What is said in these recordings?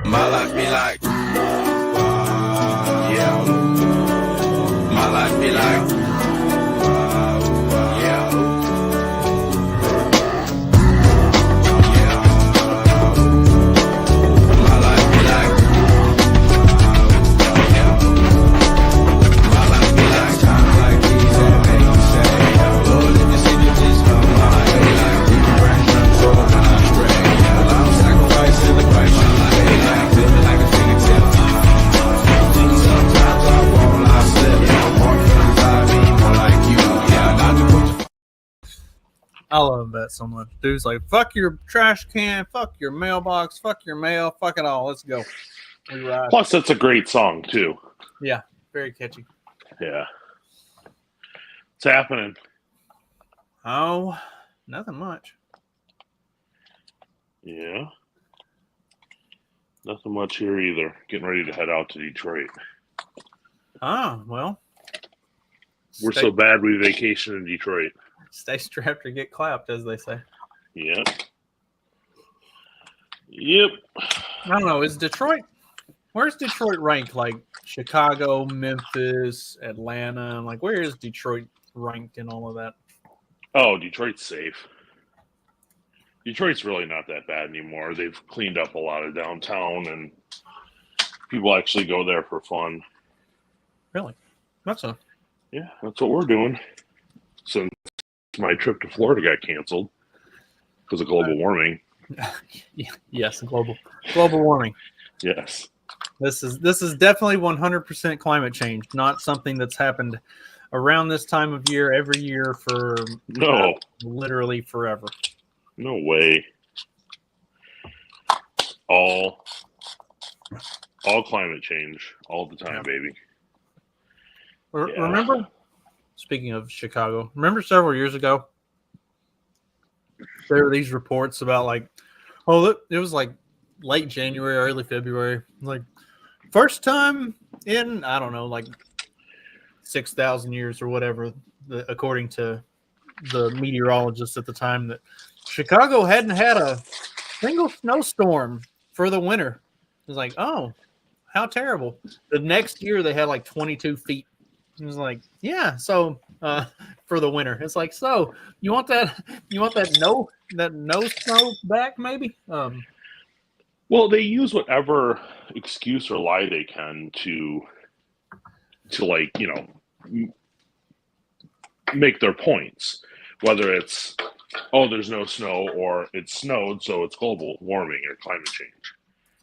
My life be like, yeah. My life be like, yeah. My life be like, yeah. My life be like, times like these that make me say, Lord, if you see me, please come. My life be like, rain control when I stray. I'm sacrificing the Christ. My life be like, living like a fingertip. Sometimes I fall, I slip. Yeah, more times I be more like you. Yeah, not to put you. I love that so much. Dude's like, fuck your trash can, fuck your mailbox, fuck your mail, fuck it all. Let's go. We ride. Plus, that's a great song too. Yeah, very catchy. Yeah. What's happening? Oh, nothing much. Yeah. Nothing much here either. Getting ready to head out to Detroit. Oh, well. We're so bad we vacation in Detroit. Stay strapped or get clapped, as they say. Yep. Yep. I don't know. Is Detroit, where's Detroit ranked? Like Chicago, Memphis, Atlanta? Like, where is Detroit ranked in all of that? Oh, Detroit's safe. Detroit's really not that bad anymore. They've cleaned up a lot of downtown, and people actually go there for fun. Really? That's a. Yeah, that's what we're doing. Since my trip to Florida got canceled because of global warming. Yes, global warming. Yes. This is definitely 100% climate change, not something that's happened around this time of year every year for No. literally forever. No way. All climate change all the time, baby. Yeah. Remember, speaking of Chicago, remember several years ago, there were these reports about like, oh, it was like late January, early February, like first time in, I don't know, like 6,000 years or whatever, according to the meteorologists at the time, that Chicago hadn't had a single snowstorm for the winter. It was like, oh, how terrible. The next year they had like 22 feet. It was like, yeah, so for the winter. It's like, so you want that no snow back, maybe? Well, they use whatever excuse or lie they can to like, make their points. Whether it's, oh, there's no snow, or it snowed, so it's global warming or climate change.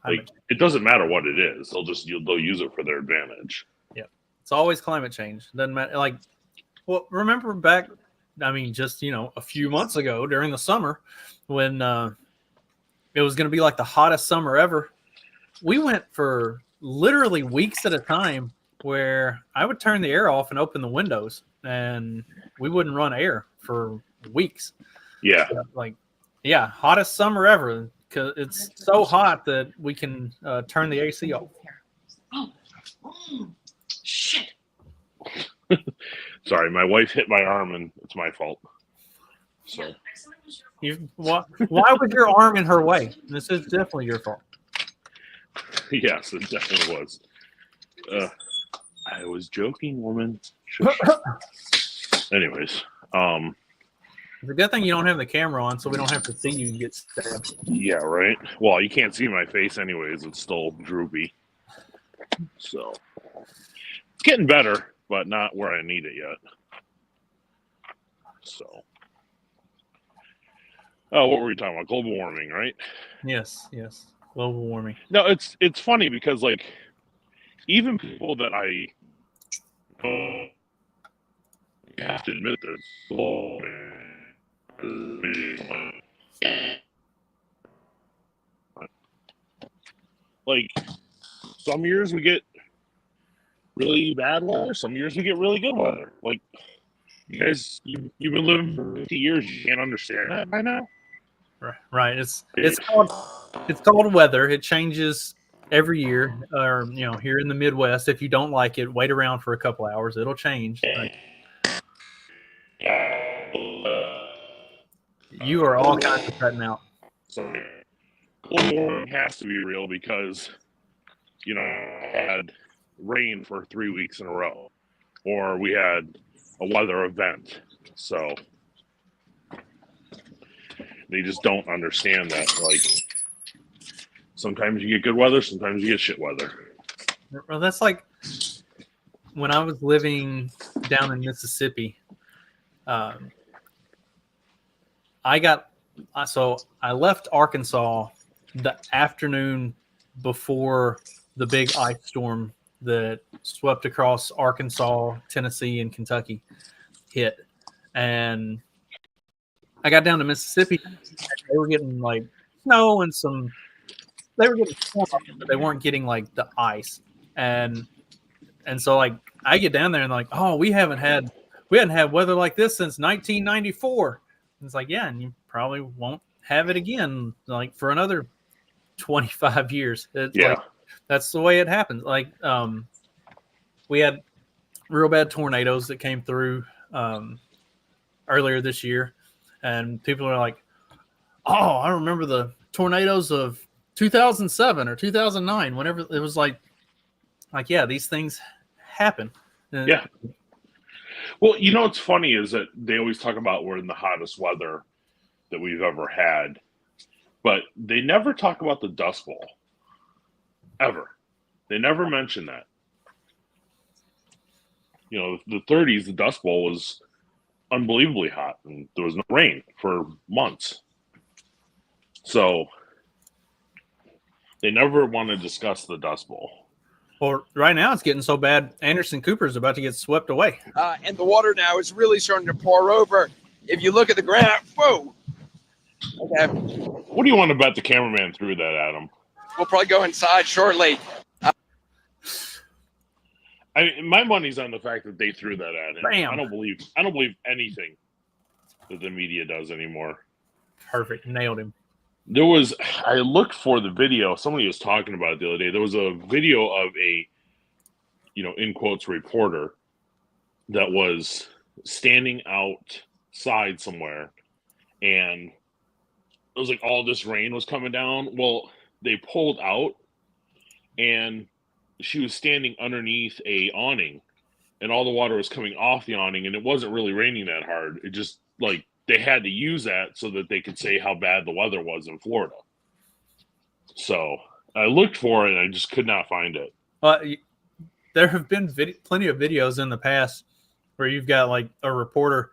Like, it doesn't matter what it is. They'll use it for their advantage. Yeah, it's always climate change. Doesn't matter. Like, well, remember back, I mean, just a few months ago during the summer, when it was going to be like the hottest summer ever. We went for literally weeks at a time where I would turn the air off and open the windows, and we wouldn't run air for weeks. Yeah. Hottest summer ever, because it's so hot that we can turn the AC off. Shit. Sorry, my wife hit my arm, and it's my fault. So. Why was your arm in her way? This is definitely your fault. Yes, it definitely was. I was joking, woman. Shush. Anyways, it's a good thing you don't have the camera on, so we don't have to see you get stabbed. Yeah, right. Well, you can't see my face anyways. It's still droopy. So it's getting better, but not where I need it yet. So. Oh, what were we talking about? Global warming, right? Yes. Global warming. No, it's funny because, like, even people that I have to admit this, like, some years we get really bad weather, some years we get really good weather. Like, you guys, you've been living for 50 years, you can't understand that by now? Right. It's called weather. It changes every year, or here in the Midwest. If you don't like it, wait around for a couple hours. It'll change. You are all kinds of cutting out. Sorry. global warming has to be real because, I had rain for 3 weeks in a row, or we had a weather event. So they just don't understand that. Like, sometimes you get good weather, sometimes you get shit weather. Well, that's like when I was living down in Mississippi. I left Arkansas the afternoon before the big ice storm that swept across Arkansas, Tennessee, and Kentucky hit. And I got down to Mississippi. They were getting like snow and they were getting snow, but they weren't getting like the ice. And so like I get down there and like, oh, we hadn't had weather like this since 1994. And it's like, yeah, and you probably won't have it again like for another 25 years. Like, that's the way it happens. Like we had real bad tornadoes that came through earlier this year, and people are like, oh, I remember the tornadoes of 2007 or 2009, whenever it was like yeah, these things happen. Yeah. Well, what's funny is that they always talk about we're in the hottest weather that we've ever had, but they never talk about the Dust Bowl. Ever. They never mention that. The 30s, the Dust Bowl was unbelievably hot, and there was no rain for months. So they never want to discuss the Dust Bowl. Well, right now it's getting so bad, Anderson Cooper's about to get swept away. And the water now is really starting to pour over. If you look at the ground, whoa. Okay. What do you want to bet the cameraman threw that at him? We'll probably go inside shortly. My money's on the fact that they threw that at him. Bam. I don't believe anything that the media does anymore. Perfect. Nailed him. I looked for the video. Somebody was talking about it the other day. There was a video of a, in quotes, reporter that was standing outside somewhere, and it was like all this rain was coming down. Well, they pulled out, and she was standing underneath a awning, and all the water was coming off the awning, and it wasn't really raining that hard. It just like they had to use that so that they could say how bad the weather was in Florida. So I looked for it, and I just could not find it. There have been plenty of videos in the past where you've got like a reporter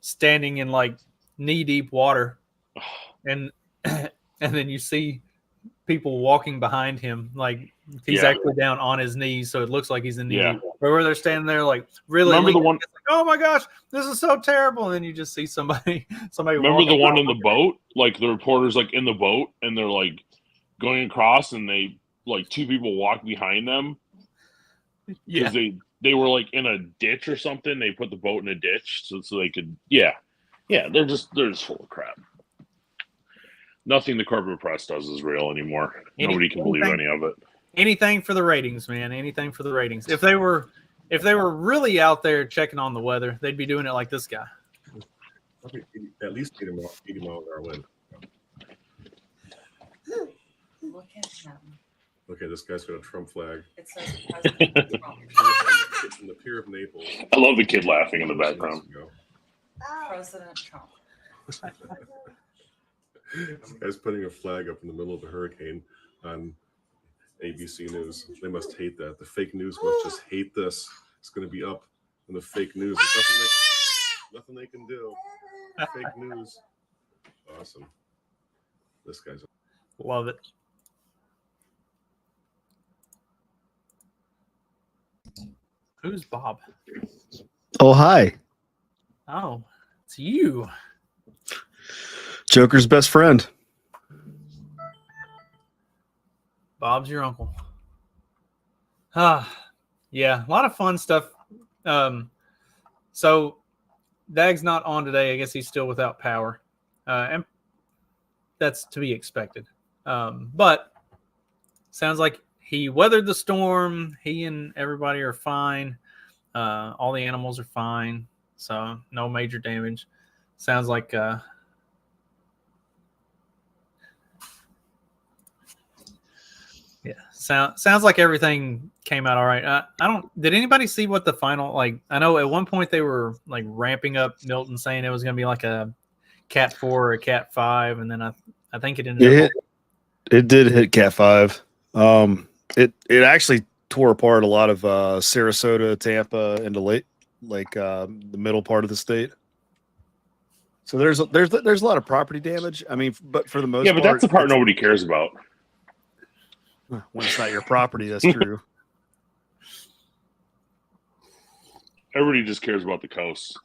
standing in like knee-deep water, and then you see people walking behind him, like he's actually down on his knees, so it looks like he's in knee deep. Or where they're standing there like really. Remember the one? Like, oh my gosh, this is so terrible! And then you just see somebody. Remember the one in the boat? Like the reporter's like in the boat, and they're like going across, and they like two people walk behind them. Yeah, they were like in a ditch or something. They put the boat in a ditch so they could. Yeah. They're just full of crap. Nothing the corporate press does is real anymore. Nobody can believe any of it. Anything for the ratings, man. Anything for the ratings. If they were really out there checking on the weather, they'd be doing it like this guy. At least 80 miles an hour wind. Look at him. Okay, this guy's got a Trump flag. It says President Trump. It's in the Pier of Naples. I love the kid laughing in the background. President Trump. This guy's putting a flag up in the middle of a hurricane on ABC News. They must hate that. The fake news must just hate this. It's going to be up in the fake news. There's nothing they can do. Fake news. Awesome. This guy's. Love it. Who's Bob? Oh, hi. Oh, it's you. Joker's best friend. Bob's your uncle. Yeah, a lot of fun stuff. So Dag's not on today. I guess he's still without power. And that's to be expected. But sounds like he weathered the storm. He and everybody are fine. All the animals are fine. So no major damage. Sounds like Yeah, sounds like everything came out all right. I don't. Did anybody see what the final like? I know at one point they were like ramping up Milton, saying it was going to be like a Cat 4 or a Cat 5, and then I think it ended up. It did hit Cat 5. It actually tore apart a lot of Sarasota, Tampa, into the middle part of the state. So there's a lot of property damage. I mean, but for the most Yeah, part, but that's the part nobody cares about. when it's not your property, that's true. Everybody just cares about the coast.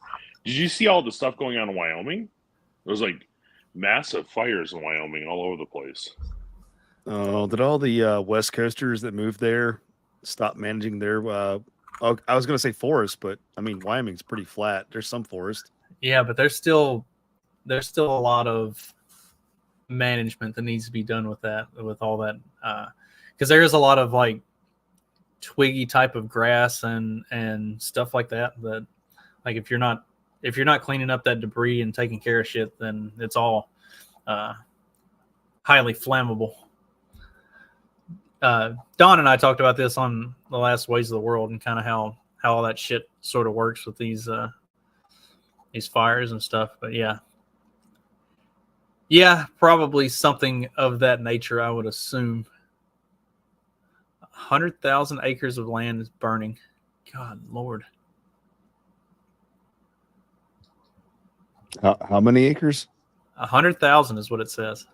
Did you see all the stuff going on in Wyoming? There's like massive fires in Wyoming all over the place. Did all the West Coasters that moved there stop managing their? I was going to say forest, but I mean Wyoming's pretty flat. There's some forest. Yeah, but there's still a lot of management that needs to be done with all that, because there is a lot of like twiggy type of grass and stuff like that like if you're not cleaning up that debris and taking care of shit, then it's all highly flammable. Don and I talked about this on the last Ways of the World, and kind of how all that shit sort of works with these fires and stuff. But yeah, probably something of that nature, I would assume. 100,000 acres of land is burning. God Lord. How many acres? 100,000 is what it says.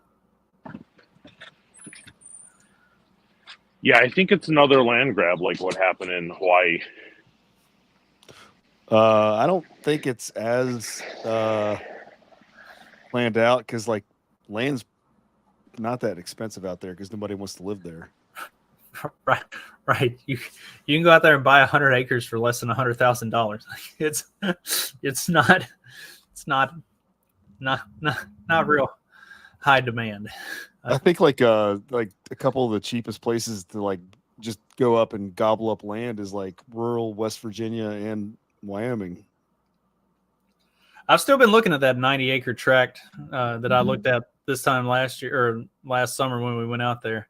Yeah, I think it's another land grab like what happened in Hawaii. I don't think it's as planned out because like land's not that expensive out there because nobody wants to live there. Right. You can go out there and buy 100 acres for less than $100,000. It's not real high demand. I think like a couple of the cheapest places to like just go up and gobble up land is like rural West Virginia and Wyoming. I've still been looking at that 90-acre tract that I looked at this time last year or last summer when we went out there.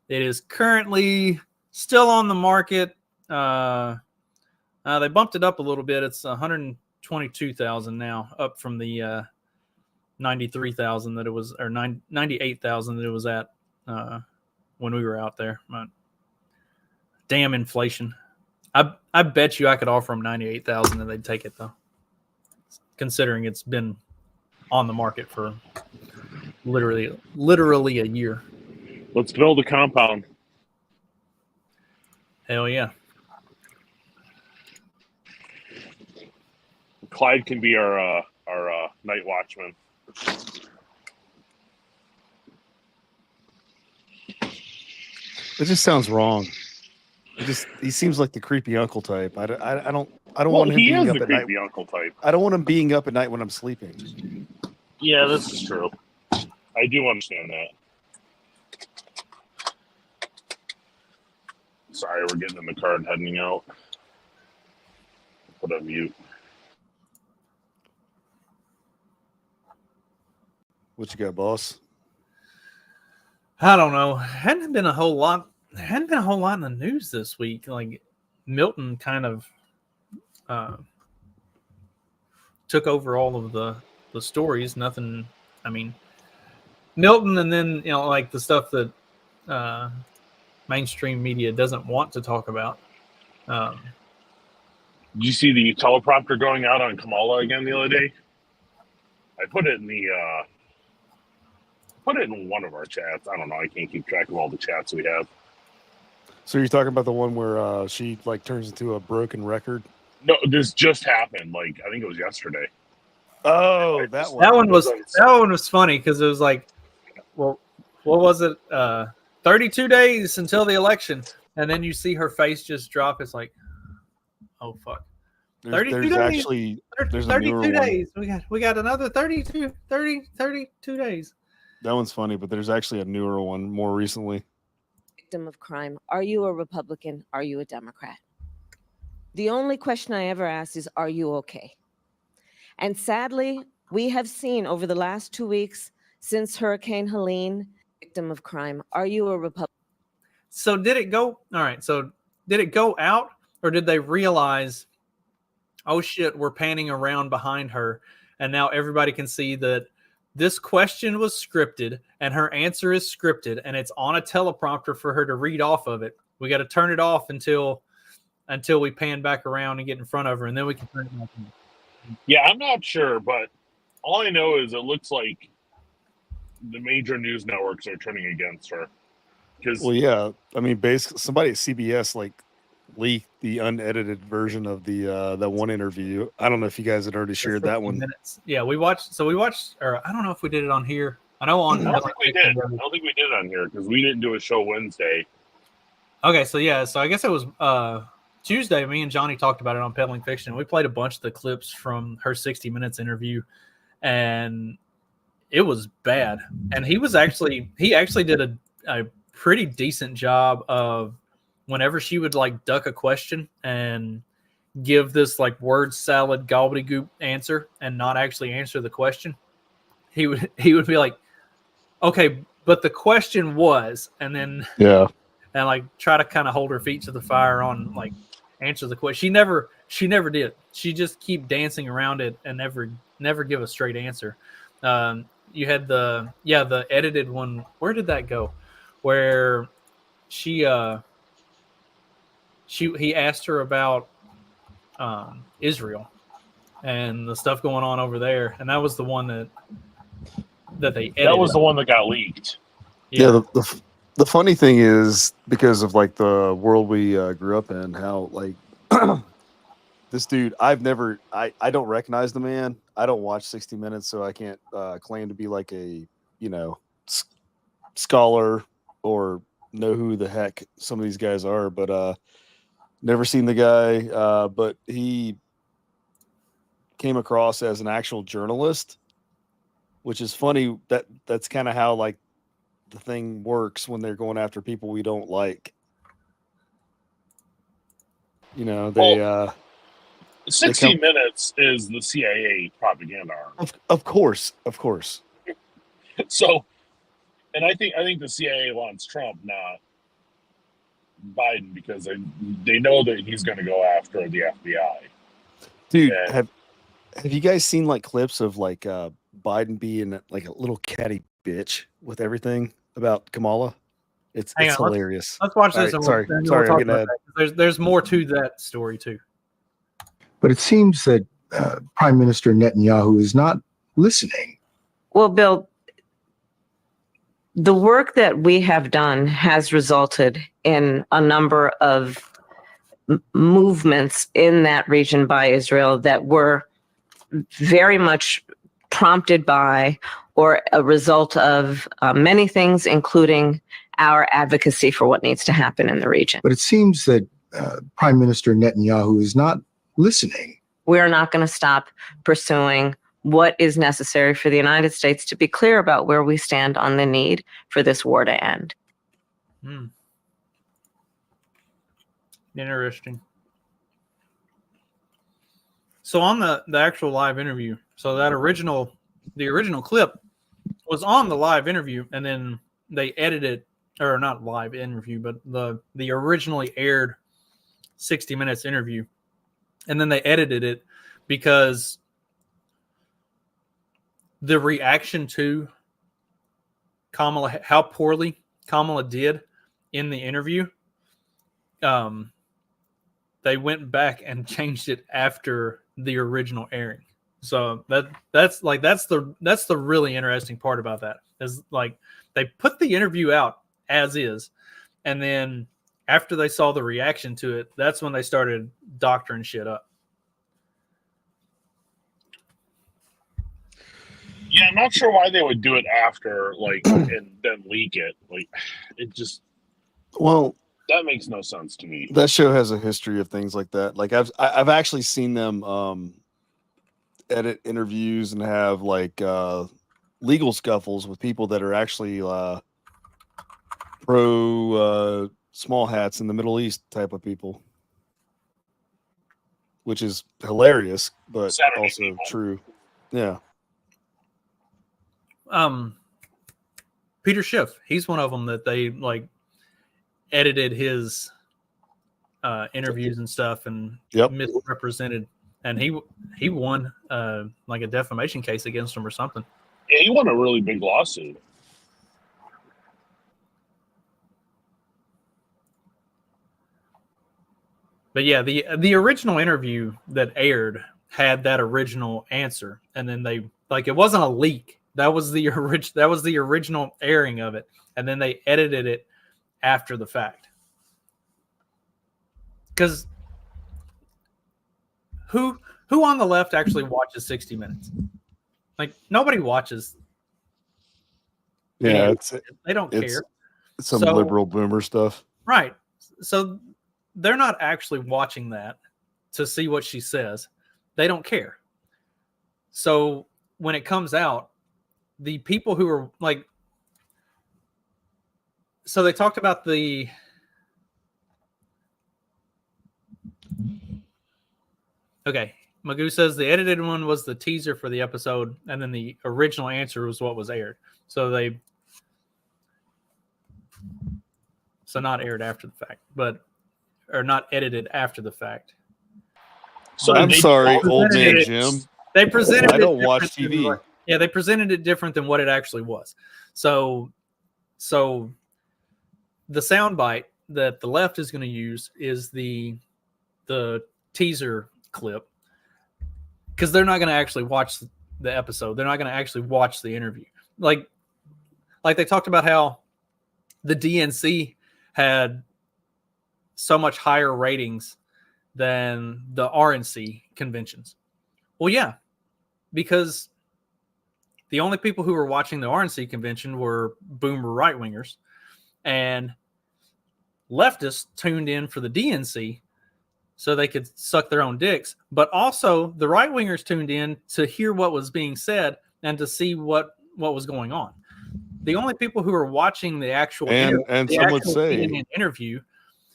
It is currently still on the market. They bumped it up a little bit. It's 122,000 now, up from the 93,000 that it was, or 98,000 that it was at when we were out there. But damn inflation! I bet you I could offer them 98,000 and they'd take it though, considering it's been on the market for literally a year. Let's build a compound. Hell yeah! Clyde can be our night watchman. It just sounds wrong. He seems like the creepy uncle type. I don't Well, want him he being is up the at night. creepy uncle type. I don't want him being up at night when I'm sleeping. Yeah, this is true. I do understand that. Sorry, we're getting in the car and heading out. Put on mute. What you got, boss? I don't know. Hadn't been a whole lot in the news this week. Like Milton kind of took over all of the stories. Nothing. I mean, Milton, and then like the stuff that mainstream media doesn't want to talk about. Did you see the teleprompter going out on Kamala again the other day? I put it in one of our chats. I don't know. I can't keep track of all the chats we have. So you're talking about the one where she like turns into a broken record? No, this just happened. Like I think it was yesterday. Oh, that one. That one was funny because it was like, well, what was it? 32 days until the election, and then you see her face just drop. It's like, oh fuck. 32 days. Actually there's a newer 32 one. days. We got another 32 days. That one's funny, but there's actually a newer one more recently. Victim of crime. Are you a Republican? Are you a Democrat? The only question I ever ask is, are you okay? And sadly, we have seen over the last 2 weeks since Hurricane Helene, victim of crime. Are you a Republican? So did it go? All right. So did it go out, or did they realize, oh shit, we're panning around behind her, and now everybody can see that this question was scripted and her answer is scripted, and it's on a teleprompter for her to read off of it. We got to turn it off until we pan back around and get in front of her, and then we can turn it back on. Yeah, I'm not sure, but all I know is it looks like the major news networks are turning against her. Because Well, yeah. I mean, basically, somebody at CBS like leaked the unedited version of the that one interview. I don't know if you guys had already shared that 15 one. minutes. Yeah, we watched. So we watched, or I don't know if we did it on here. I know on. I don't think we did. I don't think we did on here because we didn't do a show Wednesday. Okay, so yeah, so I guess it was Tuesday. Me and Johnny talked about it on Peddling Fiction. We played a bunch of the clips from her 60 Minutes interview, and it was bad. And he actually did a pretty decent job of whenever she would like duck a question and give this like word salad gobbledygook answer and not actually answer the question. He would be like, okay, but the question was, and then Yeah. and like try to kind of hold her feet to the fire on like answer the question. She never did. She just keep dancing around it and never give a straight answer. You had the edited one. Where did that go? Where he asked her about Israel and the stuff going on over there, and that was the one that they edited. That was the one that got leaked. Yeah. The funny thing is, because of like the world we grew up in, how like this dude, I don't recognize the man. I don't watch 60 Minutes, so I can't claim to be like a scholar or know who the heck some of these guys are, but never seen the guy. But he came across as an actual journalist, which is funny. That's kind of how like the thing works when they're going after people we don't like. You know, they 60 Minutes is the CIA propaganda arm. of course. So, and I think the CIA wants Trump, not Biden, because they know that he's going to go after the FBI. Dude, Yeah. have you guys seen like clips of like Biden being like a little catty bitch with everything about Kamala? It's Hang on, hilarious. Let's watch All this. right, and sorry, then we'll sorry, I'm talk getting about that. There's more to that story too. But it seems that Prime Minister Netanyahu is not listening. Well, Bill, the work that we have done has resulted in a number of movements in that region by Israel that were very much prompted by or a result of many things, including our advocacy for what needs to happen in the region. But it seems that Prime Minister Netanyahu is not listening. We're not going to stop pursuing what is necessary for the United States to be clear about where we stand on the need for this war to end. Interesting. So on the actual live interview, so the original clip was on the live interview, and then they edited, or not live interview, but the originally aired 60 Minutes interview, and then they edited it because the reaction to Kamala, how poorly Kamala did in the interview, they went back and changed it after the original airing. So that's the really interesting part about that is like they put the interview out as is, and then after they saw the reaction to it, that's when they started doctoring shit up. Yeah, I'm not sure why they would do it after, like, and then leak it. Like, it just, Well, that makes no sense to me. that show has a history of things like that. Like I've actually seen them edit interviews and have like legal scuffles with people that are actually pro small hats in the Middle East type of people, which is hilarious, but Saturday also people. true. Yeah. Peter Schiff, he's one of them that they like edited his interviews and stuff and Yep. misrepresented, and he won like a defamation case against him or something. Yeah, he won a really big lawsuit. But yeah, the original interview that aired had that original answer, and then they like it wasn't a leak. That was the original airing of it, and then they edited it after the fact. Because who on the left actually watches 60 Minutes? Like nobody watches. Yeah, They don't it's care. some So- liberal boomer stuff. Right. So they're not actually watching that to see what she says. They don't care. So when it comes out, the people who are like, so they talked about the, okay, Magoo says the edited one was the teaser for the episode, and then the original answer was what was aired. So not aired after the fact, or not edited after the fact. So I'm they sorry, presented old man it- Jim. They presented I it don't watch different than TV. what- yeah, they presented it different than what it actually was. So the soundbite that the left is going to use is the teaser clip, because they're not going to actually watch the episode. They're not going to actually watch the interview. Like they talked about how the DNC had so much higher ratings than the RNC conventions. Well, yeah, because the only people who were watching the RNC convention were boomer right wingers, and leftists tuned in for the DNC so they could suck their own dicks. But also the right wingers tuned in to hear what was being said and to see what was going on. The only people who are watching the actual And some would actual say CNN interview,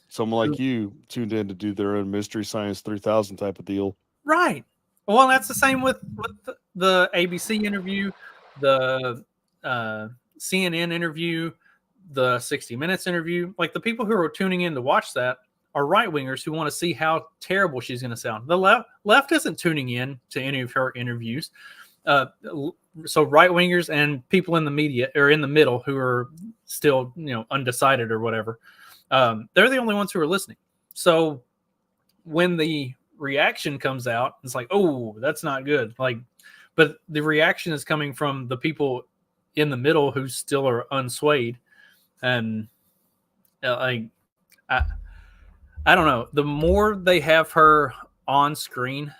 someone like you tuned in to do their own Mystery Science 3000 type of deal. right? Well, that's the same with the ABC interview, the CNN interview, the 60 Minutes interview. Like the people who are tuning in to watch that are right wingers who want to see how terrible she's going to sound. The left isn't tuning in to any of her interviews. So right wingers and people in the media or in the middle who are still, undecided or whatever, they're the only ones who are listening. So when the reaction comes out, it's like, oh, that's not good. But the reaction is coming from the people in the middle who still are unswayed. And I don't know. The more they have her on screen,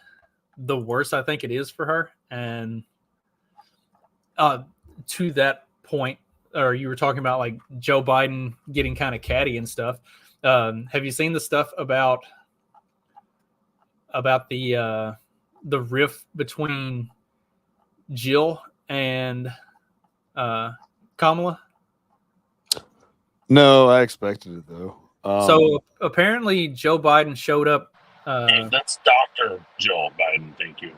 the worse I think it is for her. And to that point, or you were talking about like Joe Biden getting kind of catty and stuff. Have you seen the stuff about the riff between Jill and Kamala? No, I expected it though. So apparently Joe Biden showed up. Hey, that's Dr. Joe Biden. Thank you.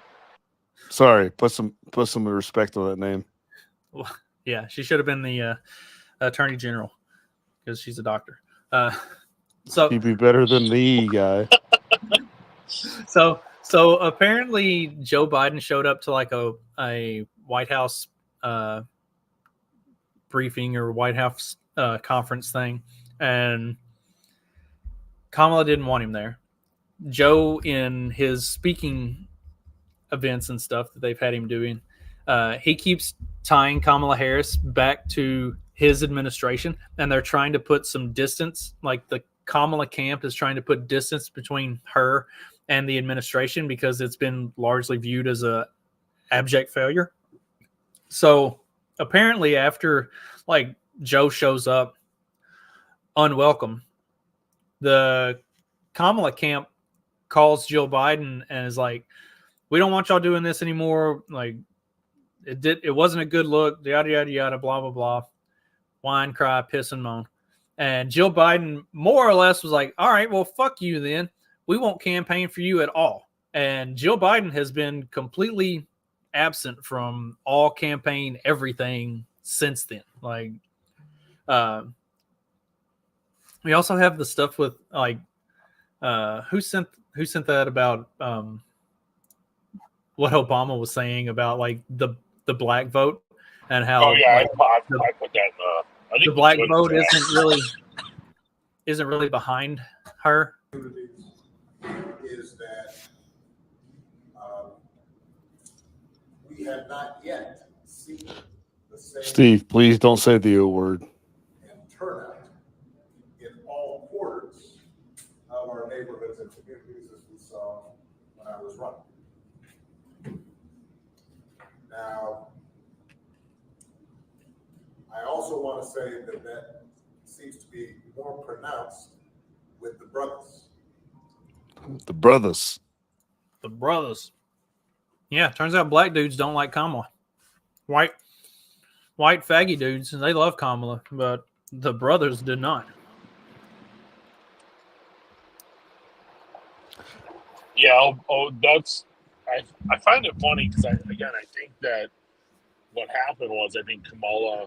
Sorry, put some respect on that name. Yeah, she should have been the attorney general because she's a doctor. So He'd be better than the guy. So apparently Joe Biden showed up to like a White House briefing or White House conference thing, and Kamala didn't want him there. Joe, in his speaking events and stuff that they've had him doing, he keeps tying Kamala Harris back to his administration, and they're trying to put some distance, like the Kamala camp is trying to put distance between her and the administration because it's been largely viewed as a abject failure. So apparently after like Joe shows up unwelcome, the Kamala camp calls Jill Biden and is like, we don't want y'all doing this anymore. Like it wasn't a good look, yada, yada, yada, blah, blah, blah. Whine, cry, piss and moan. And Jill Biden more or less was like, all right, well, fuck you then. We won't campaign for you at all. And Jill Biden has been completely absent from all campaign everything since then. Like, We also have the stuff with like who sent that about what Obama was saying about like the black vote and how Oh yeah, like, I put that. I think the black Twitter vote chat. isn't really behind her. Is that we have not yet seen the same Steve, please don't say the O word. and turnout in all quarters of our neighborhoods and communities as we saw when I was running. Now, I also want to say that that seems to be more pronounced with the brothers. The brothers. The brothers. Yeah, turns out black dudes don't like Kamala. White faggy dudes, they love Kamala, but the brothers did not. Yeah, that's. I find it funny because I think that what happened was I think Kamala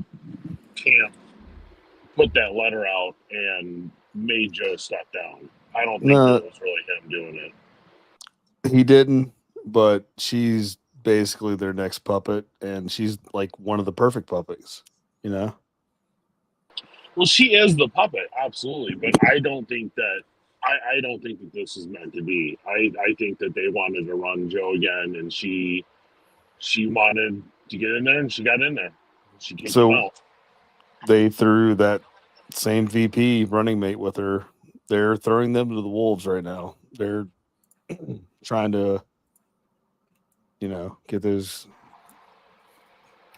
Camp put that letter out and made Joe step down. I don't think No, it was really him doing it. he didn't, but she's basically their next puppet, and she's like one of the perfect puppets, you know? Well, she is the puppet, absolutely, but I don't think that. I don't think that this is meant to be. I think that they wanted to run Joe again, and she wanted to get in there, and she got in there. She kicked him So out. they threw that same VP running mate with her. They're throwing them to the wolves right now. They're trying to, get those.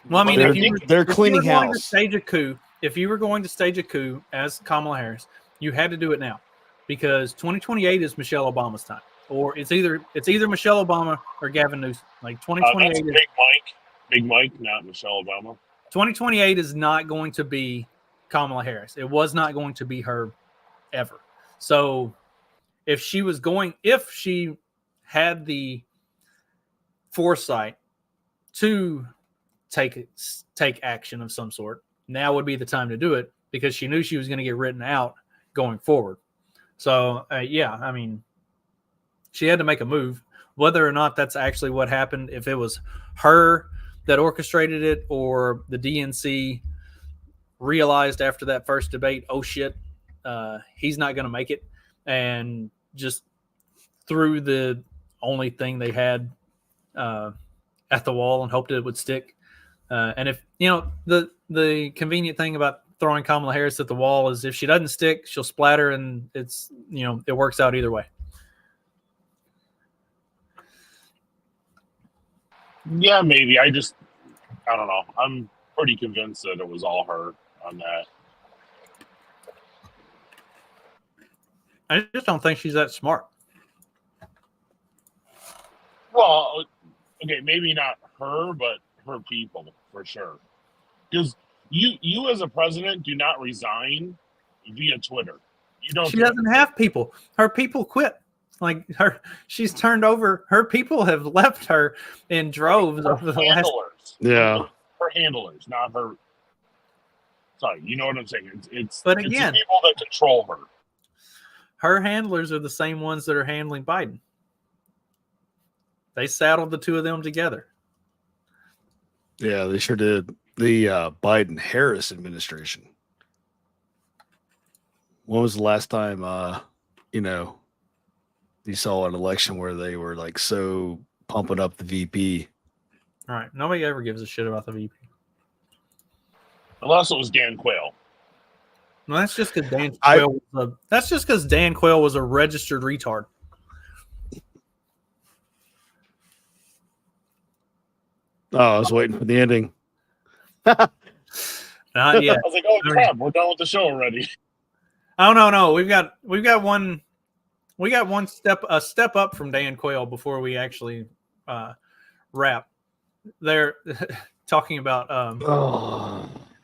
Well, I mean, They're, if you they're were cleaning going to house. stage a coup, if you were going to stage a coup as Kamala Harris, you had to do it now, because 2028 is Michelle Obama's time, or it's either Michelle Obama or Gavin Newsom. Like 2028 That's is Big Mike, not Michelle Obama. 2028 is not going to be Kamala Harris. It was not going to be her ever. So if she had the foresight to take action of some sort, now would be the time to do it, because she knew she was going to get written out going forward. So yeah, I mean, she had to make a move. Whether or not that's actually what happened, if it was her that orchestrated it or the DNC realized after that first debate, oh shit, he's not going to make it, and just threw the only thing they had at the wall and hoped it would stick. And if the convenient thing about throwing Kamala Harris at the wall is if she doesn't stick, she'll splatter, and it's it works out either way. Yeah, maybe. I don't know. I'm pretty convinced that it was all her on that. I just don't think she's that smart. Well, okay, maybe not her, but her people for sure. Because you as a president do not resign via Twitter. You don't. She doesn't have people. Her people quit. Like she's turned over. Her people have left her in droves over the last. Handlers. Yeah. Her handlers, not her. Sorry, you know what I'm saying. It's But it's again, the people that control her. Her handlers are the same ones that are handling Biden. They saddled the two of them together. Yeah, they sure did. The Biden-Harris administration. When was the last time, you saw an election where they were like so pumping up the VP? All right. Nobody ever gives a shit about the VP. Unless it was Dan Quayle. No, that's just because Dan Quayle was a registered retard. Oh, I was waiting for the ending. Not yet. I was like, oh crap, we're done with the show already. Oh no. We've got one step up from Dan Quayle before we actually wrap. They're talking about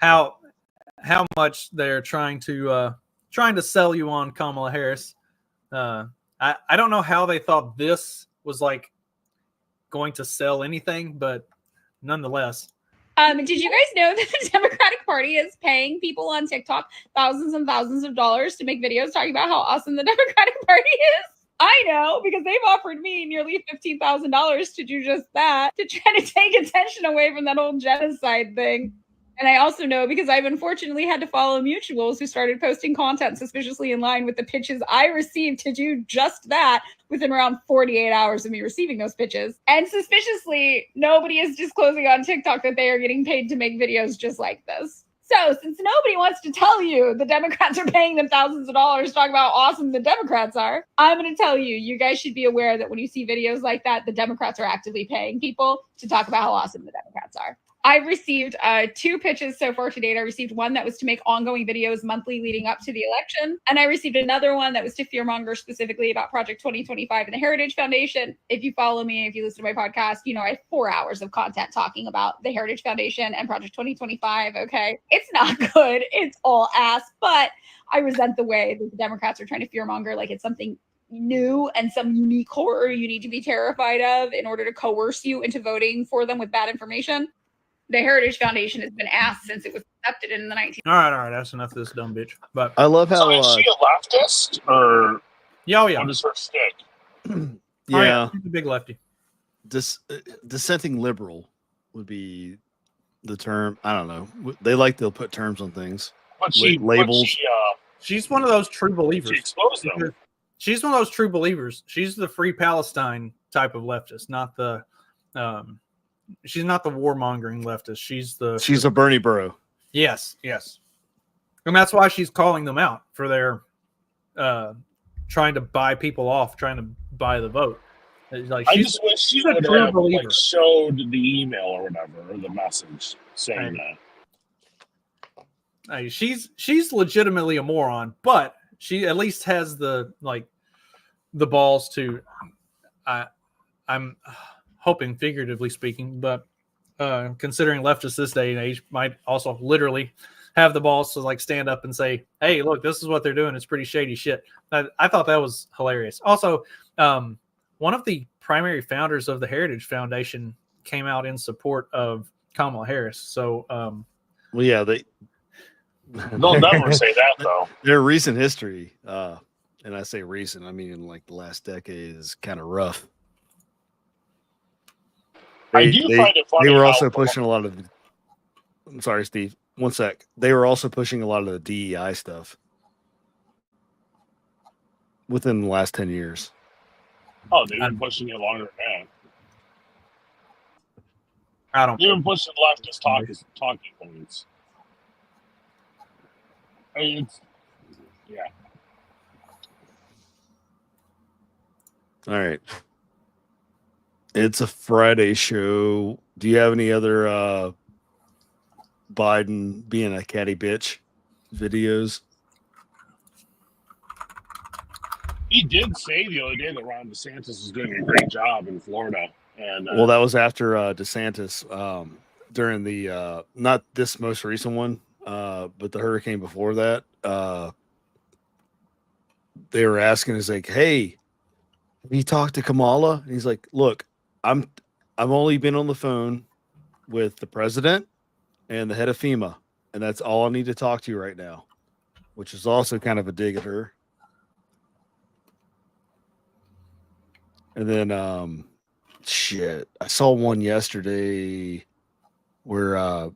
how much they're trying to sell you on Kamala Harris. I don't know how they thought this was like going to sell anything, but nonetheless, Did you guys know that the Democratic Party is paying people on TikTok thousands and thousands of dollars to make videos talking about how awesome the Democratic Party is? I know, because they've offered me nearly $15,000 to do just that, to try to take attention away from that whole genocide thing. And I also know because I've unfortunately had to follow mutuals who started posting content suspiciously in line with the pitches I received to do just that within around 48 hours of me receiving those pitches. And suspiciously, nobody is disclosing on TikTok that they are getting paid to make videos just like this. So since nobody wants to tell you the Democrats are paying them thousands of dollars to talk about how awesome the Democrats are, I'm going to tell you, you guys should be aware that when you see videos like that, the Democrats are actively paying people to talk about how awesome the Democrats are. I've received 2 pitches so far to date. I received one that was to make ongoing videos monthly leading up to the election. And I received another one that was to fearmonger specifically about Project 2025 and the Heritage Foundation. If you follow me, if you listen to my podcast, you know I have 4 hours of content talking about the Heritage Foundation and Project 2025, okay? It's not good. It's all ass. But I resent the way that the Democrats are trying to fearmonger like it's something new and some unique horror you need to be terrified of in order to coerce you into voting for them with bad information. The Heritage Foundation has been asked since it was accepted in the 19. All right, that's enough of this dumb bitch. But I love how So is she a leftist or yeah, what is her stick? yeah, she's a big lefty. Dissenting liberal would be the term. I don't know. They like to put terms on things. But labels. She's one of those true believers. She exposed them. She's one of those true believers. She's the Free Palestine type of leftist, not the she's not the warmongering leftist. She's a Bernie bro. Yes. And that's why she's calling them out for their trying to buy people off, trying to buy the vote. Like, I just wish she would have like showed the email or whatever, or the message saying that. She's legitimately a moron, but she at least has the balls to. I'm hoping, figuratively speaking, but considering leftists this day and age might also literally have the balls to stand up and say, "Hey, look, this is what they're doing. It's pretty shady shit." I thought that was hilarious. Also, one of the primary founders of the Heritage Foundation came out in support of Kamala Harris. So, well, yeah, they'll never say that though. Their recent history, and I say recent, I mean in the last decade, is kind of rough. I do find it funny. They were also pushing a lot of. I'm sorry, Steve. One sec. They were also pushing a lot of the DEI stuff within the last 10 years. Oh, they've been pushing it longer than that. I don't. They've been pushing leftist talking points. I mean, yeah. All right. It's a Friday show. Do you have any other Biden being a catty bitch videos? He did say the other day that Ron DeSantis is doing a great job in Florida. And well, that was after DeSantis during the not this most recent one, but the hurricane before that. They were asking, is like, hey, have you talked to Kamala? And he's like, look, I've only been on the phone with the president and the head of FEMA, and that's all I need to talk to you right now, which is also kind of a dig at her. And then, shit, I saw one yesterday where,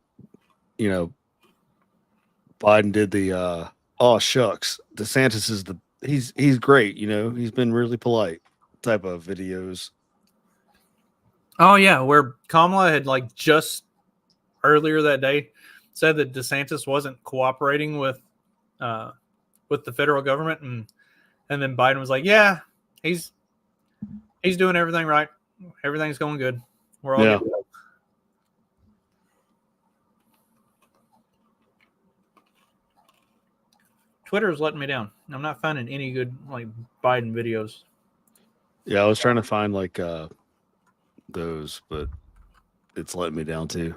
Biden did the, oh shucks, DeSantis is he's great. He's been really polite type of videos. Oh yeah, where Kamala had just earlier that day said that DeSantis wasn't cooperating with the federal government, and then Biden was like, "Yeah, he's doing everything right. Everything's going good. We're all good." Twitter is letting me down. I'm not finding any good Biden videos. Yeah, I was trying to find those, but it's letting me down too.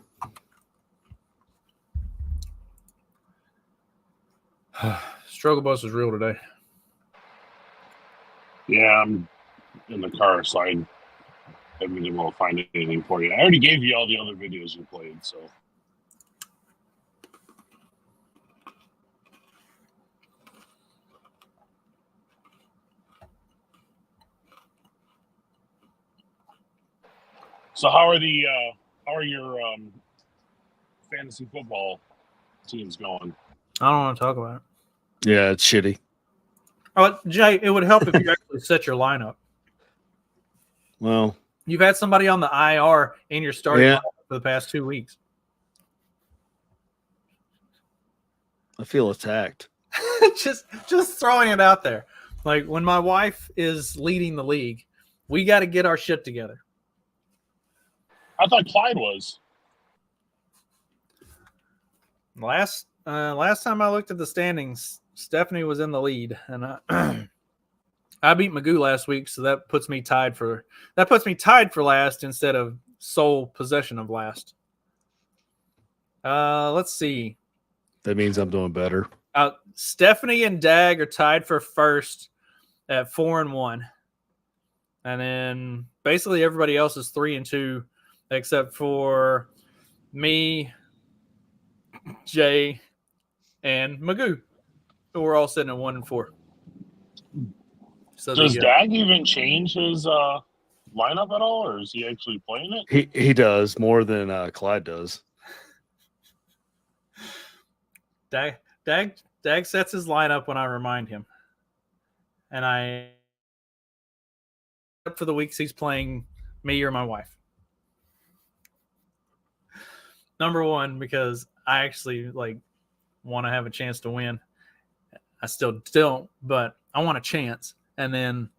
Struggle bus is real today. Yeah, I'm in the car, so I haven't been able to find anything for you. I already gave you all the other videos you played, so. So how are your fantasy football teams going? I don't want to talk about it. Yeah, it's shitty. Oh, Jay, it would help if you actually set your lineup. Well, You've had somebody on the IR in your starting Yeah. lineup for the past 2 weeks. I feel attacked. just throwing it out there. Like when my wife is leading the league, we got to get our shit together. I thought Clyde was. Last time I looked at the standings, Stephanie was in the lead, and I beat Magoo last week, so that puts me tied for last instead of sole possession of last. Let's see. That means I'm doing better. Stephanie and Dag are tied for first at 4-1, and then basically everybody else is 3-2, except for me, Jay, and Magoo, who are all sitting at 1-4. So Does Dag even change his lineup at all, or is he actually playing it? He does more than Clyde does. Dag sets his lineup when I remind him, and I for the weeks he's playing me or my wife. Number one, because I actually want to have a chance to win. I still don't, but I want a chance. And then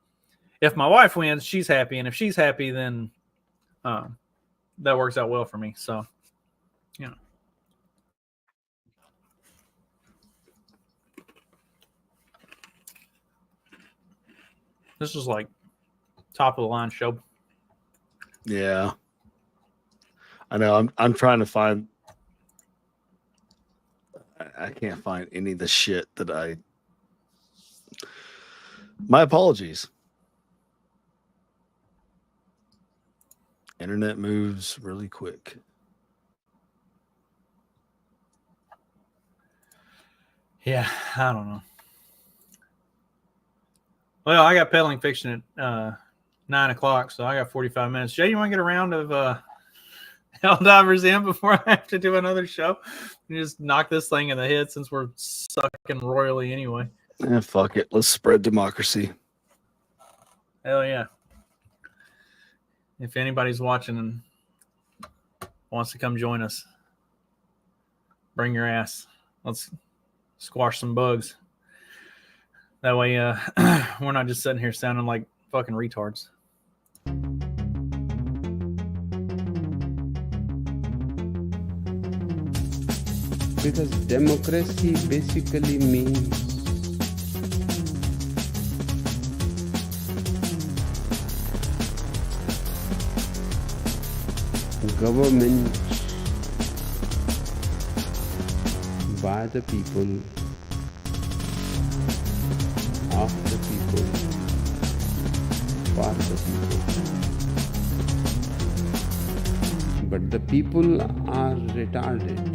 if my wife wins, she's happy, and if she's happy, then that works out well for me. So, you know. This is like top of the line show. Yeah. I know. I'm trying to find. I can't find any of the shit that I. My apologies. Internet moves really quick. Yeah, I don't know. Well, I got peddling fiction at 9 o'clock, so I got 45 minutes. Jay, you want to get a round of Helldivers in before I have to do another show? You just knock this thing in the head since we're sucking royally anyway. Fuck it. Let's spread democracy. Hell yeah. If anybody's watching and wants to come join us, bring your ass. Let's squash some bugs. That way we're not just sitting here sounding like fucking retards. Because democracy basically means government by the people, of the people, for the people. But the people are retarded.